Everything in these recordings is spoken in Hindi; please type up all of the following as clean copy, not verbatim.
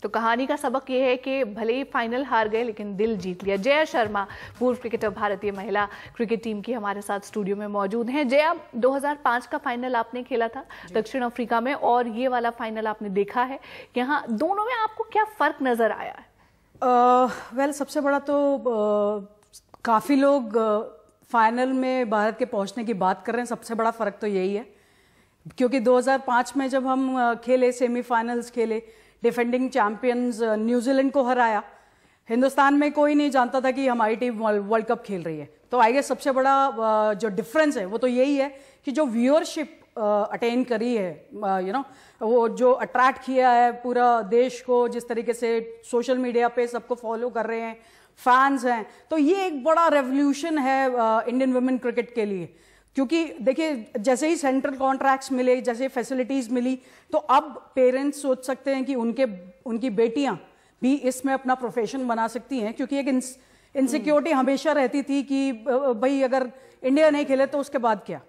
तो कहानी का सबक ये है कि भले ही फाइनल हार गए लेकिन दिल जीत लिया। जया शर्मा, पूर्व क्रिकेटर, भारतीय महिला क्रिकेट टीम की हमारे साथ स्टूडियो में मौजूद हैं। जया, 2005 का फाइनल आपने खेला था दक्षिण अफ्रीका में, और ये वाला फाइनल आपने देखा है। यहाँ दोनों में आपको क्या फर्क नजर आया है? सबसे बड़ा तो काफी लोग फाइनल में भारत के पहुंचने की बात कर रहे हैं। सबसे बड़ा फर्क तो यही है, क्योंकि 2005 में जब हम खेले, सेमीफाइनल्स खेले, डिफेंडिंग चैंपियंस न्यूजीलैंड को हराया, हिंदुस्तान में कोई नहीं जानता था कि हमारी टीम वर्ल्ड कप खेल रही है। तो आई गेस सबसे बड़ा जो डिफरेंस है वो तो यही है कि जो व्यूअरशिप अटेन करी है, वो जो अट्रैक्ट किया है पूरा देश को, जिस तरीके से सोशल मीडिया पे सबको फॉलो कर रहे हैं, फैंस हैं, तो ये एक बड़ा रेवोल्यूशन है इंडियन वुमेन क्रिकेट के लिए। क्योंकि देखिए, जैसे ही सेंट्रल कॉन्ट्रैक्ट्स मिले, जैसे फैसिलिटीज मिली, तो अब पेरेंट्स सोच सकते हैं कि उनकी बेटियां भी इसमें अपना प्रोफेशन बना सकती हैं। क्योंकि एक इनसिक्योरिटी हमेशा रहती थी कि भाई अगर इंडिया नहीं खेले तो उसके बाद क्या।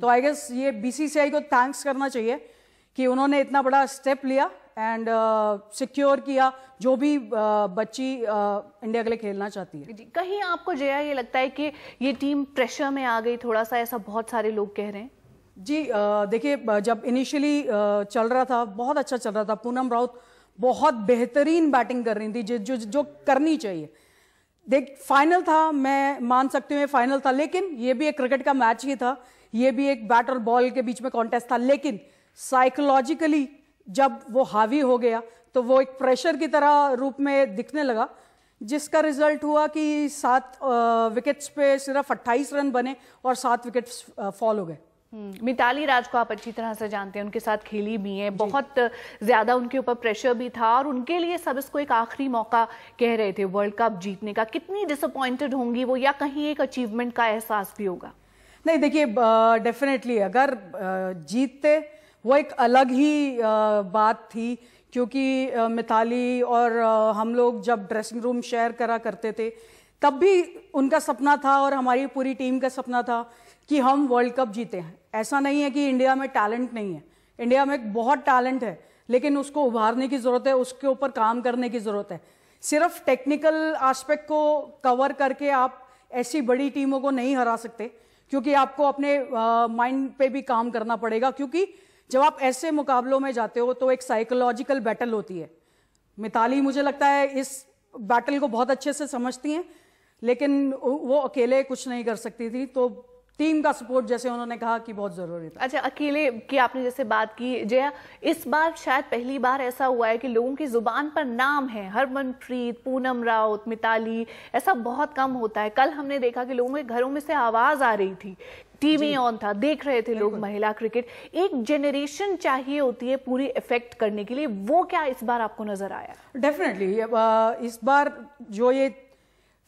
तो आई गेस ये बीसीसीआई को थैंक्स करना चाहिए कि उन्होंने इतना बड़ा स्टेप लिया एंड सिक्योर किया जो भी बच्ची इंडिया के लिए खेलना चाहती है। कहीं आपको जया ये लगता है कि ये टीम प्रेशर में आ गई थोड़ा सा, ऐसा बहुत सारे लोग कह रहे हैं? जी देखिए, जब इनिशियली चल रहा था, बहुत अच्छा चल रहा था, पूनम राउत बहुत बेहतरीन बैटिंग कर रही थी, जो करनी चाहिए। देख, फाइनल था, मैं मान सकती हूँ फाइनल था, लेकिन ये भी एक क्रिकेट का मैच ही था, ये भी एक बैट और बॉल के बीच में कॉन्टेस्ट था। लेकिन साइकोलॉजिकली जब वो हावी हो गया तो वो एक प्रेशर की तरह रूप में दिखने लगा, जिसका रिजल्ट हुआ कि 7 विकेट्स पे सिर्फ 28 रन बने और 7 विकेट्स फॉल हो गए। मिताली राज को आप अच्छी तरह से जानते हैं, उनके साथ खेली भी हैं, बहुत ज्यादा उनके ऊपर प्रेशर भी था और उनके लिए सब इसको एक आखिरी मौका कह रहे थे वर्ल्ड कप जीतने का। कितनी डिसअपॉइंटेड होंगी वो, या कहीं एक अचीवमेंट का एहसास भी होगा? नहीं, देखिए, डेफिनेटली अगर जीतते वो एक अलग ही बात थी, क्योंकि मिताली और हम लोग जब ड्रेसिंग रूम शेयर करा करते थे तब भी उनका सपना था और हमारी पूरी टीम का सपना था कि हम वर्ल्ड कप जीते हैं। ऐसा नहीं है कि इंडिया में टैलेंट नहीं है, इंडिया में बहुत टैलेंट है, लेकिन उसको उभारने की ज़रूरत है, उसके ऊपर काम करने की ज़रूरत है। सिर्फ टेक्निकल एस्पेक्ट को कवर करके आप ऐसी बड़ी टीमों को नहीं हरा सकते, क्योंकि आपको अपने माइंड पे भी काम करना पड़ेगा। क्योंकि जब आप ऐसे मुकाबलों में जाते हो तो एक साइकोलॉजिकल बैटल होती है। मिताली मुझे लगता है इस बैटल को बहुत अच्छे से समझती हैं, लेकिन वो अकेले कुछ नहीं कर सकती थी, तो टीम का सपोर्ट, जैसे उन्होंने कहा, कि बहुत जरूरी था। अच्छा, अकेले की आपने जैसे बात की जया, इस बार शायद पहली बार ऐसा हुआ है कि लोगों की जुबान पर नाम है, हरमनप्रीत, पूनम राउत, मिताली, ऐसा बहुत कम होता है। कल हमने देखा कि लोगों के घरों में से आवाज आ रही थी, टीवी ऑन था, देख रहे थे लोग महिला क्रिकेट। एक जेनरेशन चाहिए होती है पूरी इफेक्ट करने के लिए, वो क्या इस बार आपको नजर आया? डेफिनेटली इस बार जो ये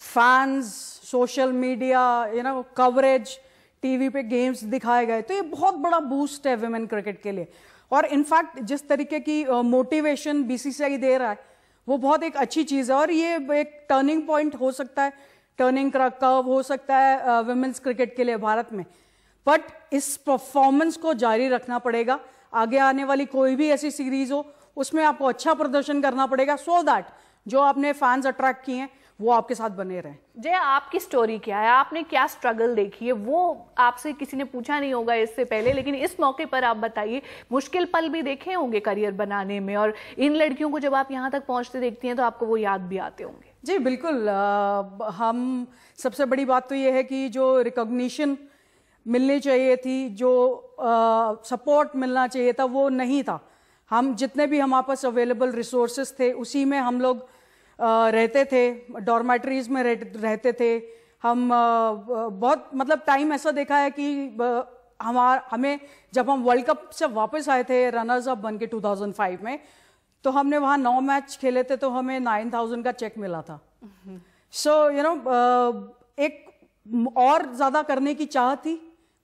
fans, social media, coverage, TV पे गेम्स दिखाए गए, तो ये बहुत बड़ा बूस्ट है वुमेन क्रिकेट के लिए। और इनफैक्ट जिस तरीके की मोटिवेशन बीसीसीआई दे रहा है वो बहुत एक अच्छी चीज है, और ये एक टर्निंग पॉइंट हो सकता है, टर्निंग कर्व हो सकता है वुमेन्स क्रिकेट के लिए भारत में। बट इस परफॉर्मेंस को जारी रखना पड़ेगा। आगे आने वाली कोई भी ऐसी सीरीज हो उसमें आपको अच्छा प्रदर्शन करना पड़ेगा, सो दैट जो आपने फैंस अट्रैक्ट किए हैं वो आपके साथ बने रहें। जय, आपकी स्टोरी क्या है? आपने क्या स्ट्रगल देखी है? वो आपसे किसी ने पूछा नहीं होगा इससे पहले, लेकिन इस मौके पर आप बताइए। मुश्किल पल भी देखे होंगे करियर बनाने में, और इन लड़कियों को जब आप यहाँ तक पहुँचते देखती हैं तो आपको वो याद भी आते होंगे। जी बिल्कुल। हम सबसे बड़ी बात तो ये है कि जो रिकॉग्निशन मिलनी चाहिए थी, जो सपोर्ट मिलना चाहिए था, वो नहीं था। हम जितने भी हमारे पास अवेलेबल रिसोर्सेज थे उसी में हम लोग रहते थे, डॉर्मेटरीज में रहते थे हम। बहुत मतलब टाइम ऐसा देखा है कि हमें जब हम वर्ल्ड कप से वापस आए थे रनर्स अप बन के 2005 में, तो हमने वहाँ 9 मैच खेले थे, तो हमें 9,000 का चेक मिला था। सो एक और ज़्यादा करने की चाह थी,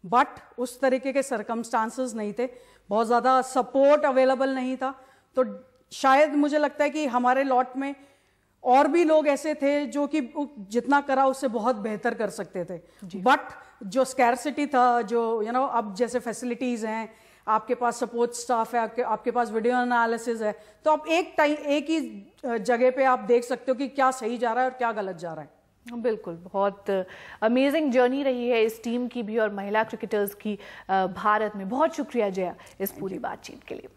बट उस तरीके के सर्कमस्टांसेस नहीं थे, बहुत ज़्यादा सपोर्ट अवेलेबल नहीं था। तो शायद मुझे लगता है कि हमारे लॉट में और भी लोग ऐसे थे जो कि जितना करा उससे बहुत बेहतर कर सकते थे, बट जो स्कैरसिटी था, जो अब जैसे फैसिलिटीज हैं, आपके पास सपोर्ट स्टाफ है, आपके पास वीडियो एनालिसिस है, तो आप एक ही जगह पे आप देख सकते हो कि क्या सही जा रहा है और क्या गलत जा रहा है। बिल्कुल, बहुत अमेजिंग जर्नी रही है इस टीम की भी और महिला क्रिकेटर्स की भारत में। बहुत शुक्रिया जया इस पूरी बातचीत के लिए।